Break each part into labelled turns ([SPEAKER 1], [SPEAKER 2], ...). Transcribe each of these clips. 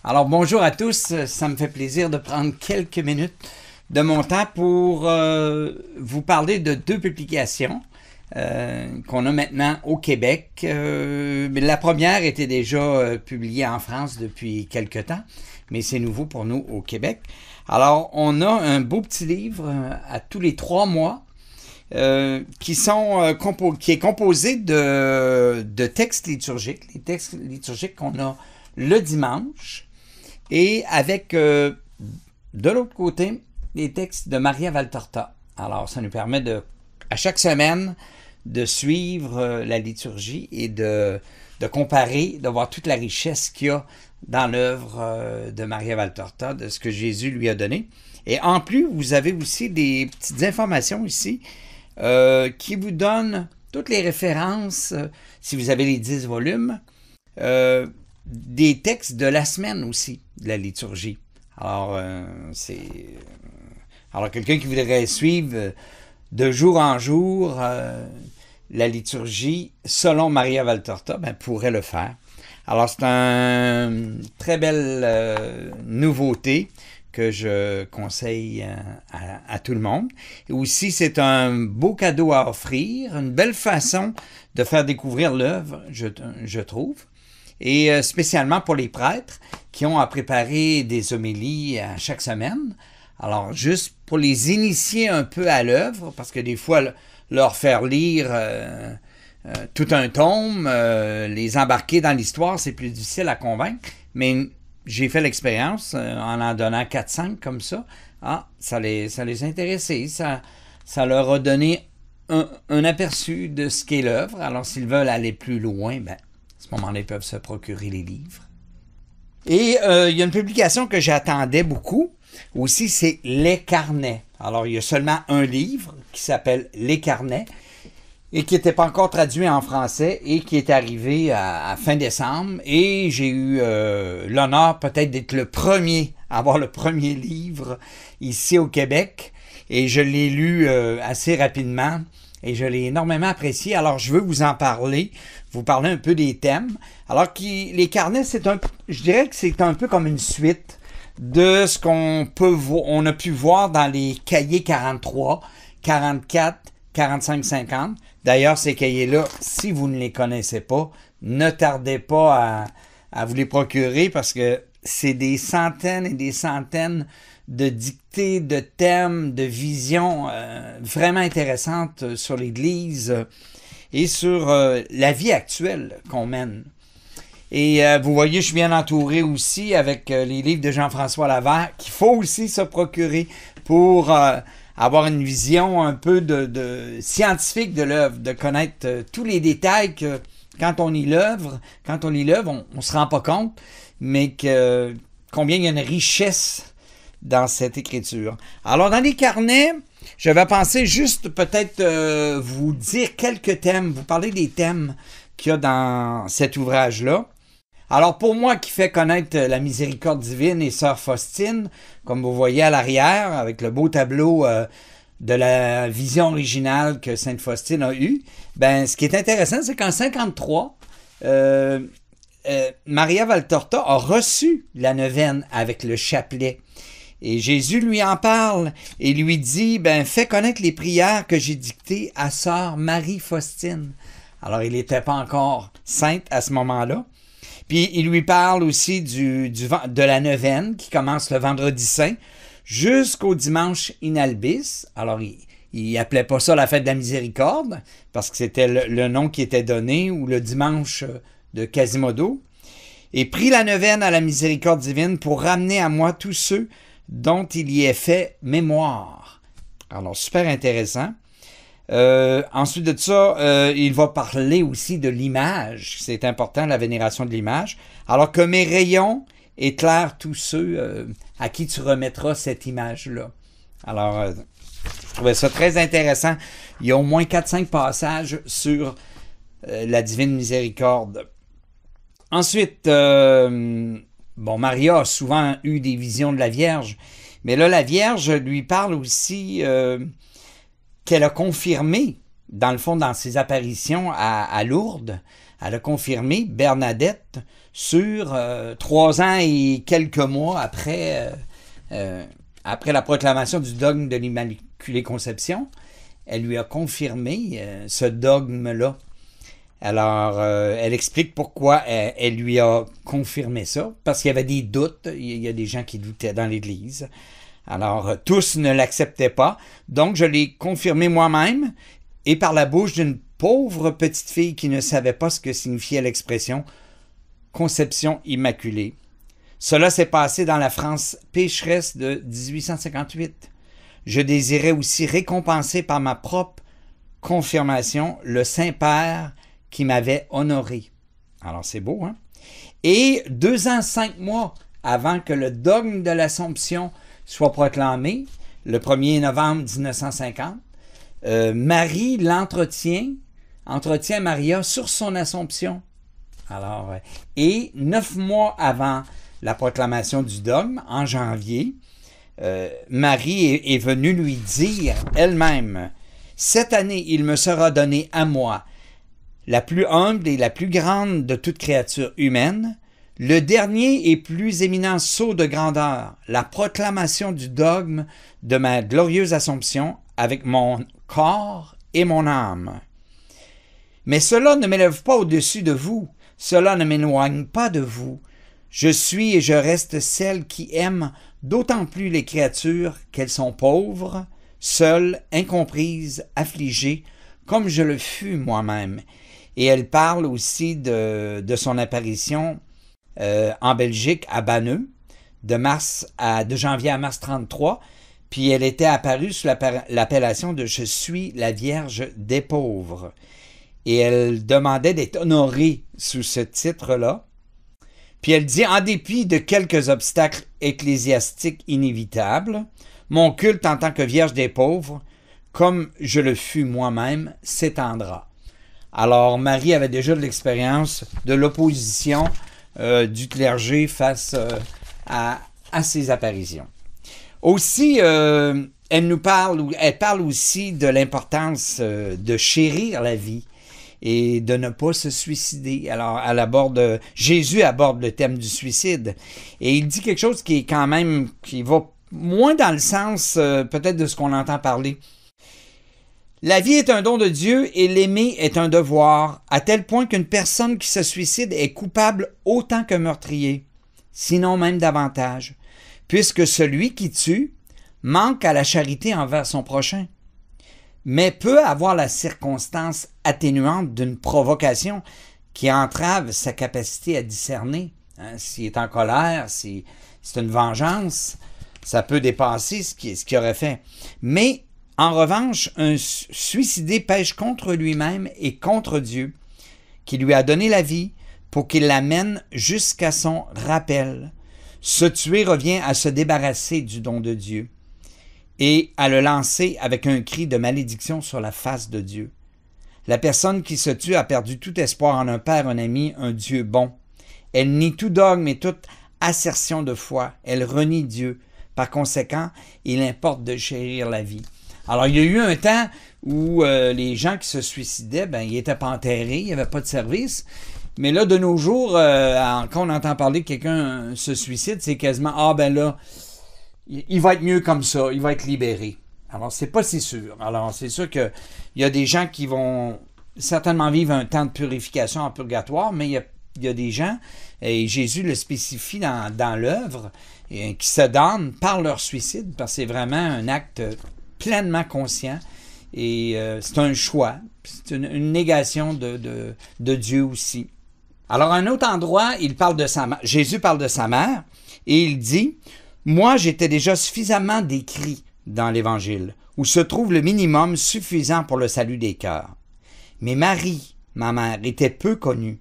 [SPEAKER 1] Alors bonjour à tous, ça me fait plaisir de prendre quelques minutes de mon temps pour vous parler de deux publications qu'on a maintenant au Québec. Mais la première était déjà publiée en France depuis quelque temps, mais c'est nouveau pour nous au Québec. Alors on a un beau petit livre à tous les 3 mois qui est composé de textes liturgiques, les textes liturgiques qu'on a le dimanche, et avec de l'autre côté les textes de Maria Valtorta. Alors ça nous permet à chaque semaine de suivre la liturgie et de comparer, de voir toute la richesse qu'il y a dans l'œuvre de Maria Valtorta, de ce que Jésus lui a donné. Et en plus, vous avez aussi des petites informations ici qui vous donnent toutes les références, si vous avez les 10 volumes, des textes de la semaine aussi, de la liturgie. Alors, alors quelqu'un qui voudrait suivre de jour en jour la liturgie selon Maria Valtorta, pourrait le faire. Alors, c'est une très belle nouveauté que je conseille à tout le monde. Et aussi, c'est un beau cadeau à offrir, une belle façon de faire découvrir l'œuvre, je trouve. Et spécialement pour les prêtres qui ont à préparer des homélies à chaque semaine. Alors, juste pour les initier un peu à l'œuvre, parce que des fois, leur faire lire tout un tome, les embarquer dans l'histoire, c'est plus difficile à convaincre. Mais j'ai fait l'expérience en donnant 4-5 comme ça. Ça les a intéressés. Ça leur a donné un aperçu de ce qu'est l'œuvre. Alors, s'ils veulent aller plus loin, à ce moment-là, ils peuvent se procurer les livres. Et il y a une publication que j'attendais beaucoup aussi, c'est Les Carnets. Alors, il y a seulement un livre qui s'appelle Les Carnets et qui n'était pas encore traduit en français et qui est arrivé à fin décembre. Et j'ai eu l'honneur peut-être d'être le premier à avoir le premier livre ici au Québec. Et je l'ai lu assez rapidement. Et je l'ai énormément apprécié. Alors, je veux vous en parler, vous parler un peu des thèmes. Alors, les carnets, je dirais que c'est un peu comme une suite de ce on a pu voir dans les cahiers 43, 44, 45, 50. D'ailleurs, ces cahiers-là, si vous ne les connaissez pas, ne tardez pas à vous les procurer parce que c'est des centaines et des centaines de dictées, de thèmes, de visions vraiment intéressantes sur l'Église et sur la vie actuelle qu'on mène. Et vous voyez, je suis bien entouré aussi avec les livres de Jean-François Lavert qu'il faut aussi se procurer pour avoir une vision un peu de scientifique de l'œuvre, de connaître tous les détails que quand on lit l'œuvre, on ne se rend pas compte, mais combien il y a une richesse dans cette écriture. Alors, dans les carnets, je vais penser juste peut-être vous dire quelques thèmes, vous parler des thèmes qu'il y a dans cet ouvrage-là. Alors, pour moi qui fait connaître la miséricorde divine et Sœur Faustine, comme vous voyez à l'arrière, avec le beau tableau de la vision originale que Sainte Faustine a eue, ce qui est intéressant, c'est qu'en 53, Maria Valtorta a reçu la neuvaine avec le chapelet. Et Jésus lui en parle et lui dit, fais connaître les prières que j'ai dictées à Sœur Marie Faustine. Alors, il n'était pas encore sainte à ce moment-là. Puis, il lui parle aussi de la neuvaine qui commence le vendredi saint jusqu'au dimanche inalbis. Alors, il appelait pas ça la fête de la miséricorde parce que c'était le nom qui était donné ou le dimanche de Quasimodo. Et prie la neuvaine à la miséricorde divine pour ramener à moi tous ceux dont il y est fait mémoire. Alors, super intéressant. Ensuite de ça, il va parler aussi de l'image. C'est important, la vénération de l'image. Alors que mes rayons éclairent tous ceux à qui tu remettras cette image-là. Alors, je trouvais ça très intéressant. Il y a au moins 4-5 passages sur la divine miséricorde. Ensuite, Maria a souvent eu des visions de la Vierge, mais là, la Vierge lui parle aussi qu'elle a confirmé, dans le fond, dans ses apparitions à Lourdes, Elle a confirmé Bernadette sur 3 ans et quelques mois après la proclamation du dogme de l'Immaculée Conception. Elle lui a confirmé ce dogme-là. Alors, elle explique pourquoi elle lui a confirmé ça, parce qu'il y avait des doutes. Il y a des gens qui doutaient dans l'Église. Alors, tous ne l'acceptaient pas. Donc, je l'ai confirmé moi-même et par la bouche d'une pauvre petite fille qui ne savait pas ce que signifiait l'expression « conception immaculée ». Cela s'est passé dans la France pécheresse de 1858. Je désirais aussi récompenser par ma propre confirmation le Saint-Père qui m'avait honoré. Alors, c'est beau, hein? Et 2 ans, 5 mois avant que le dogme de l'Assomption soit proclamé, le 1er novembre 1950, Marie entretient Maria sur son Assomption. Alors, et 9 mois avant la proclamation du dogme, en janvier, Marie est venue lui dire elle-même, « Cette année, il me sera donné à moi, la plus humble et la plus grande de toute créature humaine, le dernier et plus éminent sceau de grandeur, la proclamation du dogme de ma glorieuse Assomption avec mon corps et mon âme. Mais cela ne m'élève pas au-dessus de vous, cela ne m'éloigne pas de vous. Je suis et je reste celle qui aime d'autant plus les créatures qu'elles sont pauvres, seules, incomprises, affligées, comme je le fus moi-même. » Et elle parle aussi de son apparition en Belgique, à Banneux, de janvier à mars 1933, puis elle était apparue sous l'appellation de « Je suis la Vierge des pauvres ». Et elle demandait d'être honorée sous ce titre-là. Puis elle dit, en dépit de quelques obstacles ecclésiastiques inévitables, mon culte en tant que Vierge des pauvres, comme je le fus moi-même, s'étendra. Alors, Marie avait déjà de l'expérience de l'opposition du clergé face à ses apparitions. Aussi, elle parle aussi de l'importance de chérir la vie et de ne pas se suicider. Alors, Jésus aborde le thème du suicide et il dit quelque chose qui va moins dans le sens peut-être de ce qu'on entend parler. La vie est un don de Dieu et l'aimer est un devoir, à tel point qu'une personne qui se suicide est coupable autant qu'un meurtrier, sinon même davantage, puisque celui qui tue manque à la charité envers son prochain, mais peut avoir la circonstance atténuante d'une provocation qui entrave sa capacité à discerner. S'il est en colère, si c'est une vengeance, ça peut dépasser ce qu'il aurait fait. Mais en revanche, un suicidé pêche contre lui-même et contre Dieu, qui lui a donné la vie pour qu'il l'amène jusqu'à son rappel. Se tuer revient à se débarrasser du don de Dieu et à le lancer avec un cri de malédiction sur la face de Dieu. La personne qui se tue a perdu tout espoir en un Père, un ami, un Dieu bon. Elle nie tout dogme et toute assertion de foi. Elle renie Dieu. Par conséquent, il importe de chérir la vie. Alors, il y a eu un temps où les gens qui se suicidaient, ils n'étaient pas enterrés, il n'y avait pas de service. Mais là, de nos jours, quand on entend parler que quelqu'un se suicide, c'est quasiment, il va être mieux comme ça, il va être libéré. Alors, c'est pas si sûr. Alors, c'est sûr qu'il y a des gens qui vont certainement vivre un temps de purification en purgatoire, mais il y a des gens, et Jésus le spécifie dans l'œuvre, qui se donnent par leur suicide, parce que c'est vraiment un acte pleinement conscient et c'est un choix, c'est une négation de Dieu aussi. Alors, à un autre endroit, Jésus parle de sa mère et il dit « Moi, j'étais déjà suffisamment décrit dans l'Évangile, où se trouve le minimum suffisant pour le salut des cœurs. Mais Marie, ma mère, était peu connue.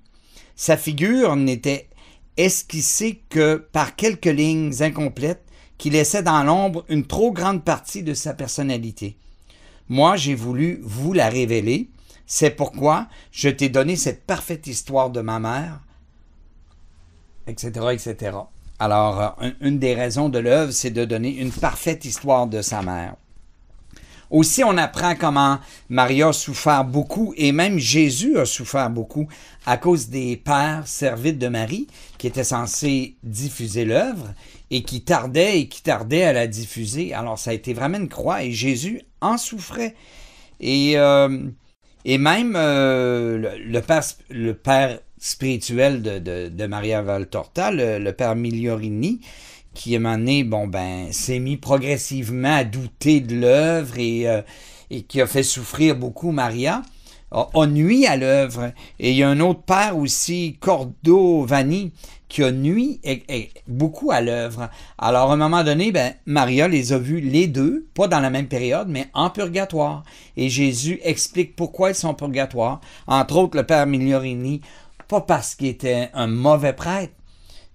[SPEAKER 1] Sa figure n'était esquissée que par quelques lignes incomplètes qui laissait dans l'ombre une trop grande partie de sa personnalité. Moi, j'ai voulu vous la révéler. C'est pourquoi je t'ai donné cette parfaite histoire de ma mère, etc., etc. » Alors, une des raisons de l'œuvre, c'est de donner une parfaite histoire de sa mère. Aussi, on apprend comment Maria a souffert beaucoup et même Jésus a souffert beaucoup à cause des pères servites de Marie qui étaient censés diffuser l'œuvre et qui tardaient à la diffuser. Alors, ça a été vraiment une croix et Jésus en souffrait. Et même le père spirituel de Maria Valtorta, le père Migliorini, qui à un moment donné, s'est mis progressivement à douter de l'œuvre et qui a fait souffrir beaucoup Maria, a nui à l'œuvre. Et il y a un autre père aussi, Cordovani, qui a nui beaucoup à l'œuvre. Alors, à un moment donné, Maria les a vus les deux, pas dans la même période, mais en purgatoire. Et Jésus explique pourquoi ils sont en purgatoire. Entre autres, le père Migliorini, pas parce qu'il était un mauvais prêtre,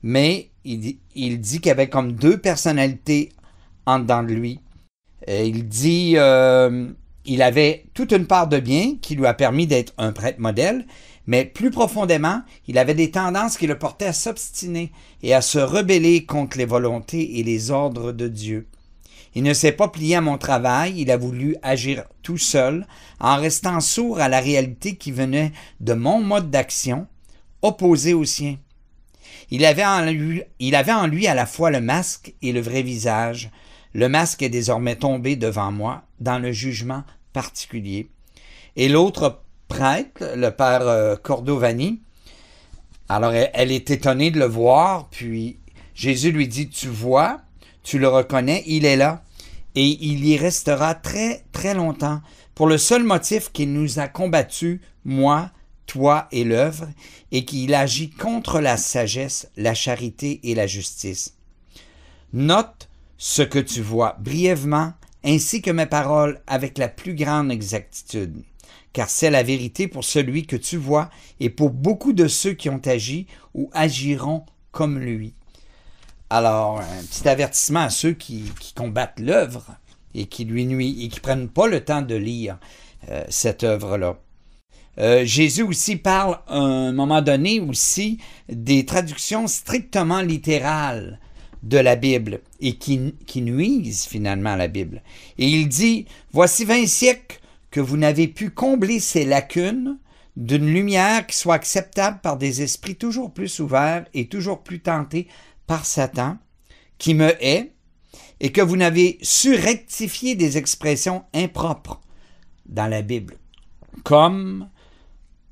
[SPEAKER 1] mais il dit qu'il y avait comme deux personnalités en dedans de lui. Il dit il avait toute une part de bien qui lui a permis d'être un prêtre modèle, mais plus profondément, il avait des tendances qui le portaient à s'obstiner et à se rebeller contre les volontés et les ordres de Dieu. Il ne s'est pas plié à mon travail, il a voulu agir tout seul, en restant sourd à la réalité qui venait de mon mode d'action, opposé au sien. Il avait en lui à la fois le masque et le vrai visage. Le masque est désormais tombé devant moi dans le jugement particulier. Et l'autre prêtre, le père Cordovani, alors elle est étonnée de le voir, puis Jésus lui dit, tu vois, tu le reconnais, il est là, et il y restera très, très longtemps, pour le seul motif qu'il nous a combattus, moi, toi et l'œuvre, et qu'il agit contre la sagesse, la charité et la justice. Note ce que tu vois brièvement, ainsi que mes paroles avec la plus grande exactitude, car c'est la vérité pour celui que tu vois et pour beaucoup de ceux qui ont agi ou agiront comme lui. Alors, un petit avertissement à ceux qui combattent l'œuvre et qui lui nuisent et qui ne prennent pas le temps de lire cette œuvre-là. Jésus aussi parle à un moment donné aussi des traductions strictement littérales de la Bible et qui nuisent finalement à la Bible. Et il dit, « Voici 20 siècles que vous n'avez pu combler ces lacunes d'une lumière qui soit acceptable par des esprits toujours plus ouverts et toujours plus tentés par Satan, qui me hait, et que vous n'avez su rectifier des expressions impropres dans la Bible, comme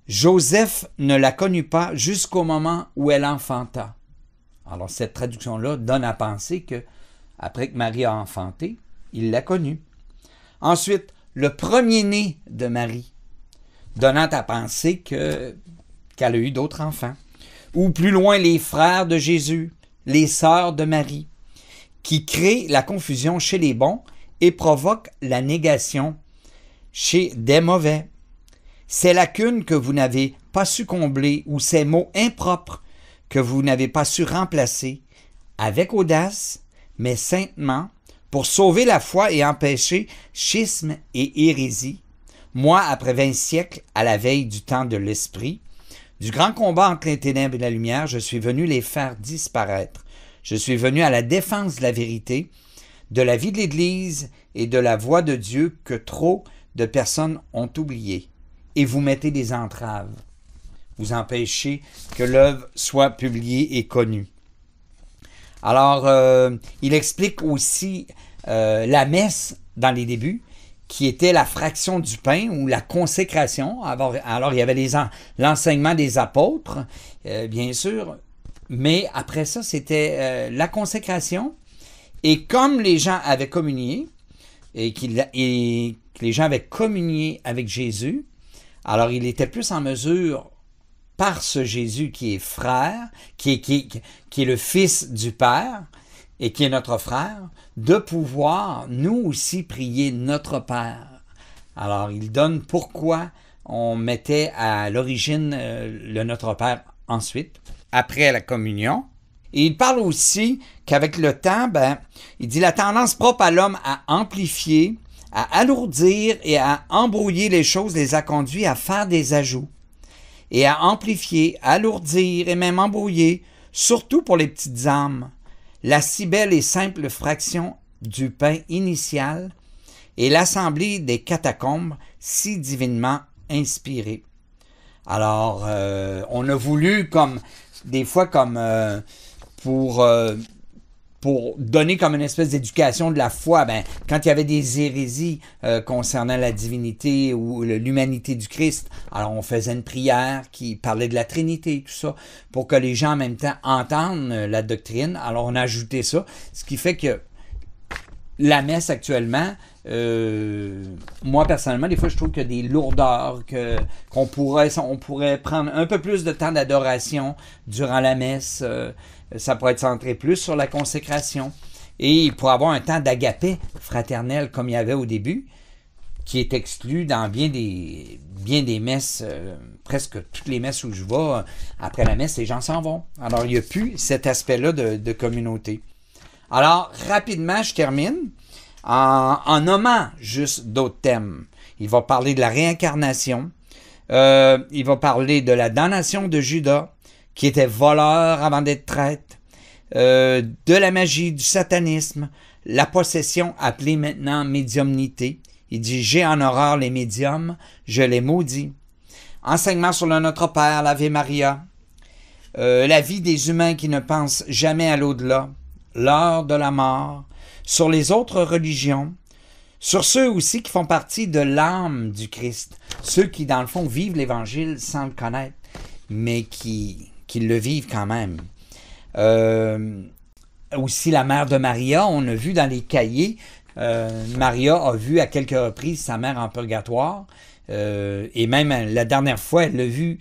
[SPEAKER 1] Joseph ne la connut pas jusqu'au moment où elle enfanta. » Alors cette traduction-là donne à penser que après que Marie a enfanté, il l'a connue. Ensuite, le premier-né de Marie, donnant à penser qu'elle a eu d'autres enfants. Ou plus loin, les frères de Jésus, les sœurs de Marie, qui créent la confusion chez les bons et provoquent la négation chez des mauvais. Ces lacunes que vous n'avez pas su combler ou ces mots impropres que vous n'avez pas su remplacer avec audace, mais saintement, pour sauver la foi et empêcher schisme et hérésie, moi, après 20 siècles, à la veille du temps de l'Esprit, du grand combat entre les ténèbres et la lumière, je suis venu les faire disparaître. Je suis venu à la défense de la vérité, de la vie de l'Église et de la voix de Dieu que trop de personnes ont oublié. Et vous mettez des entraves. Vous empêchez que l'œuvre soit publiée et connue. Alors, il explique aussi la messe dans les débuts, qui était la fraction du pain ou la consécration. Alors il y avait l'enseignement des apôtres, bien sûr, mais après ça, c'était la consécration. Et comme les gens avaient communié, et que les gens avaient communié avec Jésus, alors il était plus en mesure, par ce Jésus qui est frère, qui est le Fils du Père, et qui est notre frère, de pouvoir nous aussi prier notre Père. Alors, il donne pourquoi on mettait à l'origine le Notre Père ensuite, après la communion. Et il parle aussi qu'avec le temps, il dit la tendance propre à l'homme à amplifier, à alourdir et à embrouiller les choses les a conduits à faire des ajouts. Et à amplifier, alourdir et même embrouiller, surtout pour les petites âmes, la si belle et simple fraction du pain initial et l'assemblée des catacombes si divinement inspirée. Alors, on a voulu des fois pour donner comme une espèce d'éducation de la foi, quand il y avait des hérésies concernant la divinité ou l'humanité du Christ, alors on faisait une prière qui parlait de la Trinité, tout ça, pour que les gens en même temps entendent la doctrine. Alors on a ajouté ça, ce qui fait que la messe actuellement, moi personnellement, des fois je trouve qu'il y a des lourdeurs, on pourrait prendre un peu plus de temps d'adoration durant la messe. Ça pourrait être centré plus sur la consécration. Et pour avoir un temps d'agapé fraternel comme il y avait au début, qui est exclu dans bien des messes, presque toutes les messes où je vais, après la messe, les gens s'en vont. Alors, il n'y a plus cet aspect-là de communauté. Alors, rapidement, je termine en nommant juste d'autres thèmes. Il va parler de la réincarnation. Il va parler de la damnation de Judas, qui était voleur avant d'être traître, de la magie, du satanisme, la possession appelée maintenant médiumnité. Il dit « J'ai en horreur les médiums, je les maudis ». Enseignement sur le Notre Père, l'Ave Maria, la vie des humains qui ne pensent jamais à l'au-delà, l'heure de la mort, sur les autres religions, sur ceux aussi qui font partie de l'âme du Christ, ceux qui, dans le fond, vivent l'Évangile sans le connaître, mais qui le vivent quand même. Aussi la mère de Maria, on a vu dans les cahiers, Maria a vu à quelques reprises sa mère en purgatoire, et même la dernière fois, elle l'a vu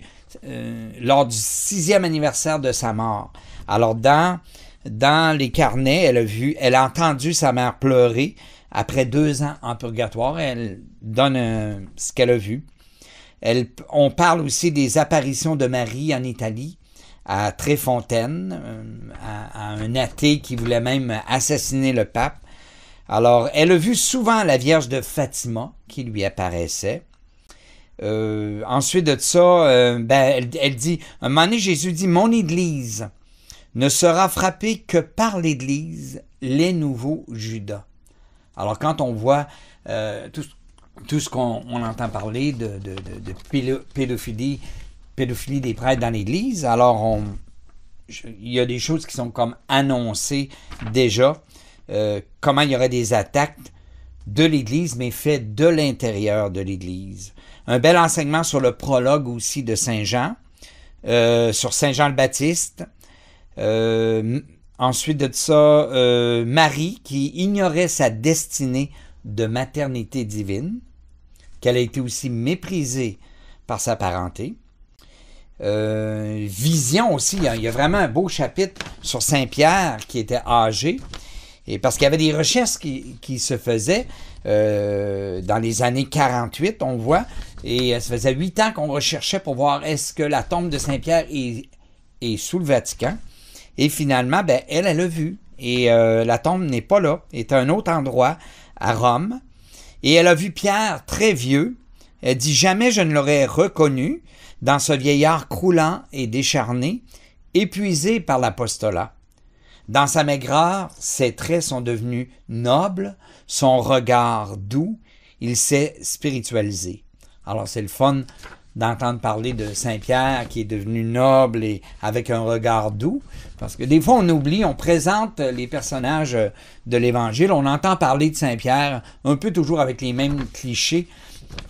[SPEAKER 1] lors du 6e anniversaire de sa mort. Alors dans les carnets, elle a entendu sa mère pleurer après 2 ans en purgatoire. Elle donne ce qu'elle a vu. On parle aussi des apparitions de Marie en Italie, à Tréfontaine, à un athée qui voulait même assassiner le pape. Alors, elle a vu souvent la Vierge de Fatima qui lui apparaissait. Ensuite de ça, elle dit, un moment donné, Jésus dit, « Mon Église ne sera frappée que par l'Église, les nouveaux Judas. » Alors, quand on voit tout ce qu'on entend parler de pédophilie des prêtres dans l'Église, alors il y a des choses qui sont comme annoncées déjà, comment il y aurait des attaques de l'Église, mais faites de l'intérieur de l'Église. Un bel enseignement sur le prologue aussi de Saint Jean, sur Saint Jean le Baptiste. Ensuite de ça, Marie qui ignorait sa destinée de maternité divine, qu'elle a été aussi méprisée par sa parenté. Vision aussi, il y a vraiment un beau chapitre sur Saint-Pierre qui était âgé, et parce qu'il y avait des recherches qui se faisaient dans les années 48, on voit, et ça faisait 8 ans qu'on recherchait pour voir est-ce que la tombe de Saint-Pierre est sous le Vatican, et finalement, elle a vu, et la tombe n'est pas là, est à un autre endroit, à Rome, et elle a vu Pierre très vieux. Elle dit « Jamais je ne l'aurais reconnu dans ce vieillard croulant et décharné, épuisé par l'apostolat. Dans sa maigreur, ses traits sont devenus nobles, son regard doux, il s'est spiritualisé. » Alors c'est le fun d'entendre parler de Saint-Pierre qui est devenu noble et avec un regard doux, parce que des fois on oublie, on présente les personnages de l'Évangile, on entend parler de Saint-Pierre un peu toujours avec les mêmes clichés,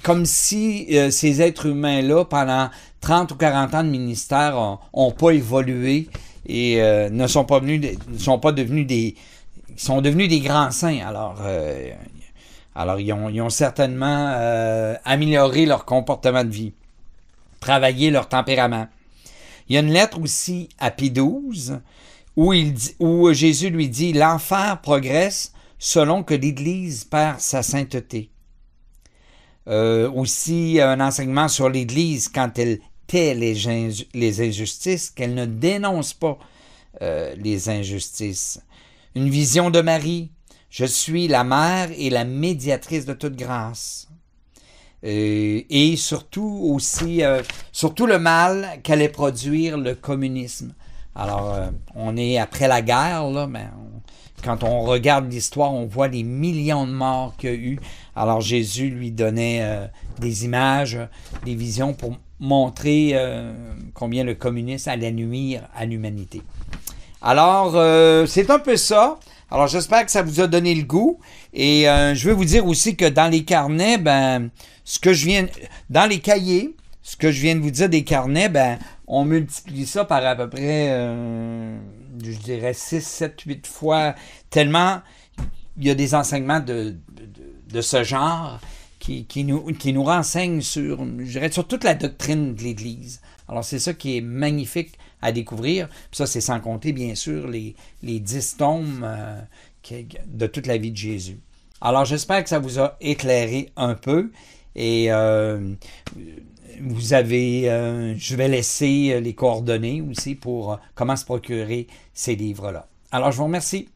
[SPEAKER 1] comme si ces êtres humains-là, pendant 30 ou 40 ans de ministère, n'ont pas évolué et ne sont pas devenus des grands saints. Alors ils ont certainement amélioré leur comportement de vie, travaillé leur tempérament. Il y a une lettre aussi à Pie XII où Jésus lui dit « L'enfer progresse selon que l'Église perd sa sainteté. » Aussi un enseignement sur l'Église quand elle tait les injustices, qu'elle ne dénonce pas les injustices. Une vision de Marie, je suis la mère et la médiatrice de toute grâce. Et surtout aussi, surtout le mal qu'allait produire le communisme. Alors, on est après la guerre, là, mais quand on regarde l'histoire, on voit les millions de morts qu'il y a eu. Alors Jésus lui donnait des images, des visions pour montrer combien le communisme allait nuire à l'humanité. Alors, c'est un peu ça. Alors, j'espère que ça vous a donné le goût. Et je veux vous dire aussi que dans les carnets, dans les cahiers, ce que je viens de vous dire des carnets, on multiplie ça par à peu près, je dirais 6, 7, 8 fois, tellement il y a des enseignements de ce genre qui nous renseignent sur, je dirais, sur toute la doctrine de l'Église. Alors, c'est ça qui est magnifique à découvrir. Puis ça, c'est sans compter, bien sûr, les 10 tomes de toute la vie de Jésus. Alors, j'espère que ça vous a éclairé un peu. Et je vais laisser les coordonnées aussi pour comment se procurer ces livres-là. Alors, je vous remercie.